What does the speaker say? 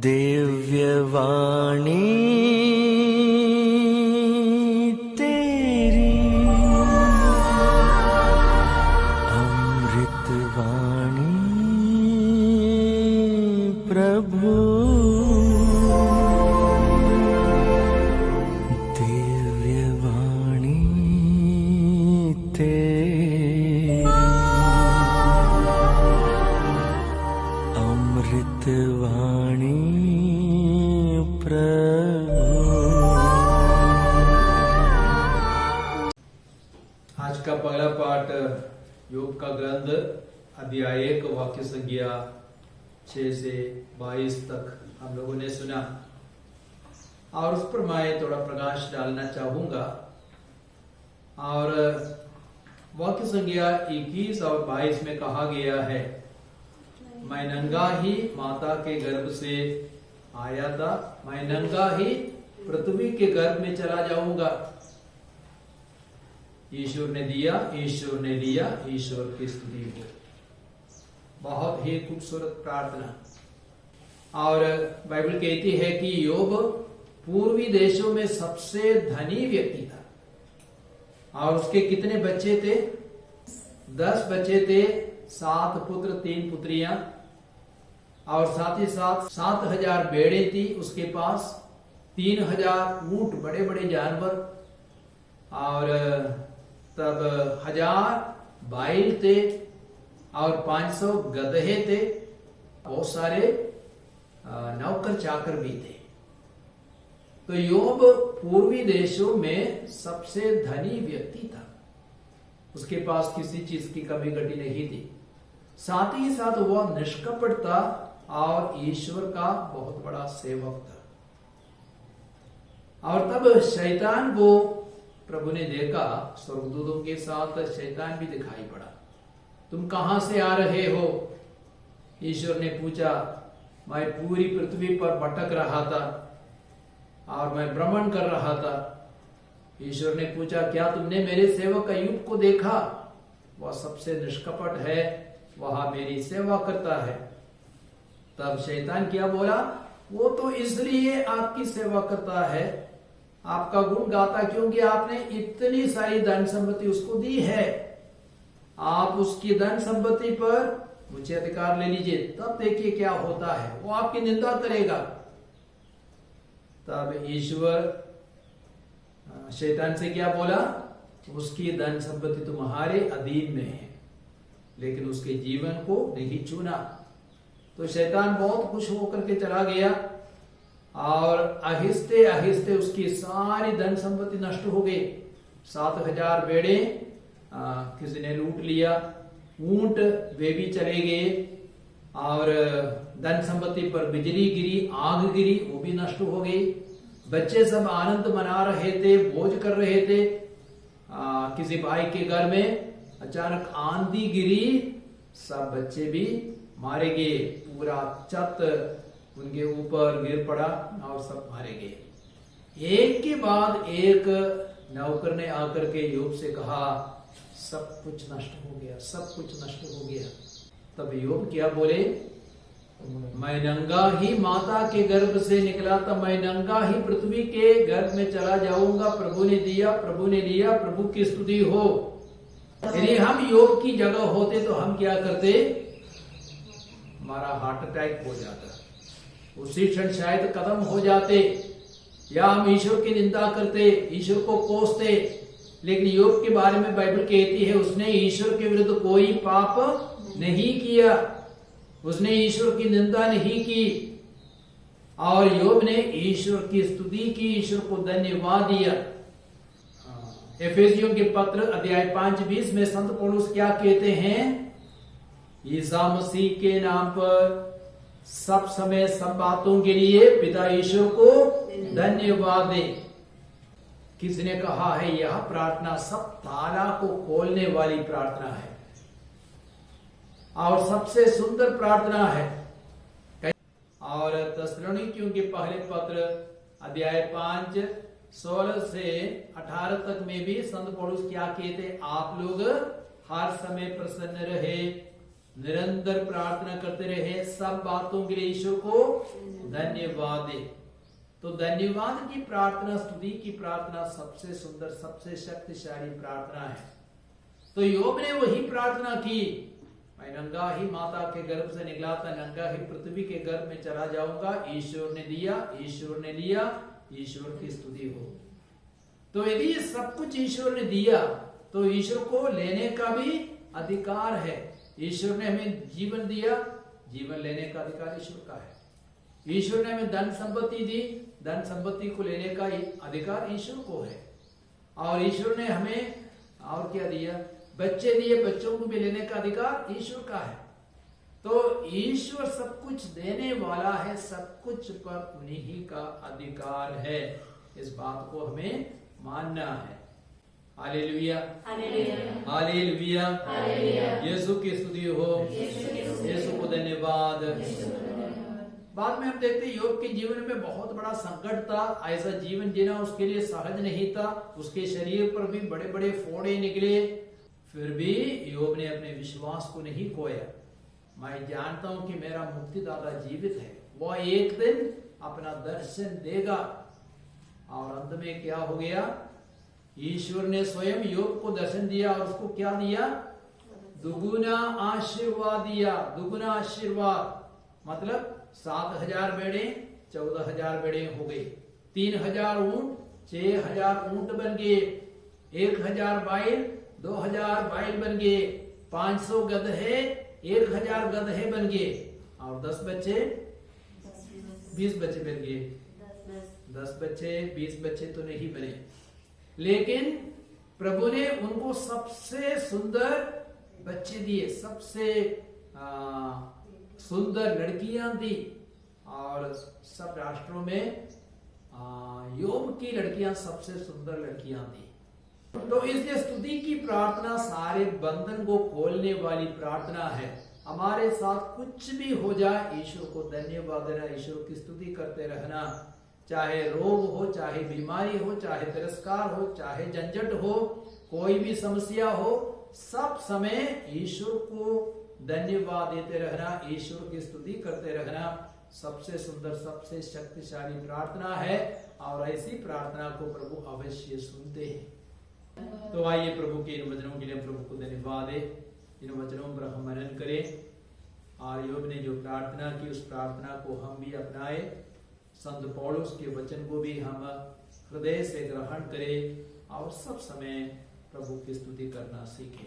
दिव्यवाणी तेरी अमृतवाणी प्रभु, दिव्यवाणी तेरी अमृतवाणी आज का पहला पाठ योग का ग्रंथ अध्याय 1 वाक्य संज्ञा 6 से 22 तक हम लोगों ने सुना और उस पर मैं थोड़ा प्रकाश डालना चाहूंगा। और वाक्य संज्ञा 21 और 22 में कहा गया है, मैं नंगा ही माता के गर्भ से आया था, मैं नंगा ही पृथ्वी के गर्भ में चला जाऊंगा। ईश्वर ने दिया, ईश्वर ने लिया, ईश्वर की स्तुति हो। बहुत ही खूबसूरत प्रार्थना। और बाइबल कहती है कि योग पूर्वी देशों में सबसे धनी व्यक्ति था और उसके कितने बच्चे थे? 10 बच्चे थे, 7 पुत्र 3 पुत्रियां, और साथ ही साथ 7000 भेड़ें थी उसके पास, 3000 ऊंट बड़े बड़े जानवर, और तब 1000 बैल थे और 500 गधे थे, बहुत सारे नौकर चाकर भी थे। तो योग पूर्वी देशों में सबसे धनी व्यक्ति था, उसके पास किसी चीज की कमी घटी नहीं थी। साथ ही साथ वह निष्कपट था और ईश्वर का बहुत बड़ा सेवक था। और तब शैतान को प्रभु ने देखा, स्वर्गदूतों के साथ शैतान भी दिखाई पड़ा। तुम कहां से आ रहे हो? ईश्वर ने पूछा। मैं पूरी पृथ्वी पर भटक रहा था और मैं भ्रमण कर रहा था। ईश्वर ने पूछा, क्या तुमने मेरे सेवक अय्यूब को देखा? वह सबसे निष्कपट है, वह मेरी सेवा करता है। तब शैतान क्या बोला? वो तो इसलिए आपकी सेवा करता है, आपका गुण गाता, क्योंकि आपने इतनी सारी धन संपत्ति उसको दी है। आप उसकी धन संपत्ति पर मुझे अधिकार ले लीजिए, तब देखिए क्या होता है, वो आपकी निंदा करेगा। तब ईश्वर शैतान से क्या बोला? उसकी धन संपत्ति तुम्हारे अधीन में है, लेकिन उसके जीवन को नहीं चुना। तो शैतान बहुत खुश होकर के चला गया और आहिस्ते आहिस्ते उसकी सारी धन संपत्ति नष्ट हो गई। 7000 भेड़े किसी ने लूट लिया, ऊंट वे भी चले गए, और धन संपत्ति पर बिजली गिरी, आग गिरी, वो भी नष्ट हो गई। बच्चे सब आनंद मना रहे थे, भोज कर रहे थे। किसी भाई के घर में अचानक आंधी गिरी, सब बच्चे भी मारे गए, पूरा छत उनके ऊपर गिर पड़ा और सब मारे गए। एक के बाद एक नौकर ने आकर के योग से कहा, सब कुछ नष्ट हो गया, सब कुछ नष्ट हो गया। तब योग क्या बोले? मैं नंगा ही माता के गर्भ से निकला था, मैं नंगा ही पृथ्वी के गर्भ में चला जाऊंगा। प्रभु ने दिया, प्रभु ने लिया, प्रभु की स्तुति हो। यदि हम योग की जगह होते तो हम क्या करते? हमारा हार्ट अटैक हो जाता, उसी क्षण शायद कदम हो जाते, या हम ईश्वर की निंदा करते, ईश्वर को कोसते। लेकिन योग के बारे में बाइबल कहती है, उसने ईश्वर के विरुद्ध कोई पाप नहीं किया, उसने ईश्वर की निंदा नहीं की, और योग ने ईश्वर की स्तुति की, ईश्वर को धन्यवाद दिया। एफेसियों के पत्र अध्याय 5:20 में संत पौलुस क्या कहते हैं? ईसा मसीह के नाम पर सब समय सब बातों के लिए पिता ईश्वर को धन्यवाद दे। किसने कहा है? यह प्रार्थना सब ताला को खोलने वाली प्रार्थना है और सबसे सुंदर प्रार्थना है। और थिस्सलुनीकियों के पहले पत्र अध्याय 5:16 से 18 तक में भी संत पौलुस क्या कहते? आप लोग हर समय प्रसन्न रहे, निरंतर प्रार्थना करते रहे, सब बातों के लिए ईश्वर को धन्यवाद दे। तो धन्यवाद की प्रार्थना, स्तुति की प्रार्थना सबसे सुंदर, सबसे शक्तिशाली प्रार्थना है। तो योब ने वही प्रार्थना की, मैं नंगा ही माता के गर्भ से निकला था, नंगा ही पृथ्वी के गर्भ में चला जाऊंगा। ईश्वर ने दिया, ईश्वर ने लिया, ईश्वर की स्तुति हो। तो यदि सब कुछ ईश्वर ने दिया तो ईश्वर को लेने का भी अधिकार है। ईश्वर ने हमें जीवन दिया, जीवन लेने का अधिकार ईश्वर का है। ईश्वर ने हमें धन संपत्ति दी, धन संपत्ति को लेने का अधिकार ईश्वर को है। और ईश्वर ने हमें और क्या दिया, बच्चे दिए, बच्चों को भी लेने का अधिकार ईश्वर का है। तो ईश्वर सब कुछ देने वाला है, सब कुछ पर उन्हीं ही का अधिकार है। इस बात को हमें मानना है। हालेलुया, हालेलुया, यीशु की स्तुति हो, यीशु को धन्यवाद। बाद में हम देखते हैं योग के जीवन में बहुत बड़ा संकट था। ऐसा जीवन जीना उसके लिए सहज नहीं था। उसके शरीर पर भी बड़े बड़े फोड़े निकले, फिर भी योग ने अपने विश्वास को नहीं खोया। मैं जानता हूं कि मेरा मुक्तिदाता जीवित है, वह एक दिन अपना दर्शन देगा। और अंत में क्या हो गया, ईश्वर ने स्वयं योग को दर्शन दिया और उसको क्या दिया, दुगुना आशीर्वाद दिया। दुगुना आशीर्वाद मतलब 7,000 बेड़े 14,000 बेड़े हो गए, 3,000 ऊंट 6,000 ऊंट बन गए, 1,000 बैल 2,000 बैल बन गए, 500 गधे 1,000 गधे बन गए, और 10 बच्चे 20 बच्चे बन गए। 10 बच्चे 20 बच्चे तो नहीं बने, लेकिन प्रभु ने उनको सबसे सुंदर बच्चे दिए, सबसे सुंदर लड़कियां दी। और सब राष्ट्रों में योग की लड़कियां सबसे सुंदर लड़कियां दी। तो इसलिए स्तुति की प्रार्थना सारे बंधन को खोलने वाली प्रार्थना है। हमारे साथ कुछ भी हो जाए, ईश्वर को धन्यवाद देना, ईश्वर की स्तुति करते रहना। चाहे रोग हो, चाहे बीमारी हो, चाहे तिरस्कार हो, चाहे झंझट हो, कोई भी समस्या हो, सब समय ईश्वर को धन्यवाद देते रहना, ईश्वर की स्तुति करते रहना सबसे सुंदर, सबसे शक्तिशाली प्रार्थना है। और ऐसी प्रार्थना को प्रभु अवश्य सुनते हैं। तो आइए प्रभु के इन वचनों के लिए प्रभु को धन्यवाद दे, इन वचनों पर हम मनन करें। और योग ने जो प्रार्थना की, उस प्रार्थना को हम भी अपनाए। संत पौलुस के वचन को भी हम हृदय से ग्रहण करें और सब समय प्रभु की स्तुति करना सीखें।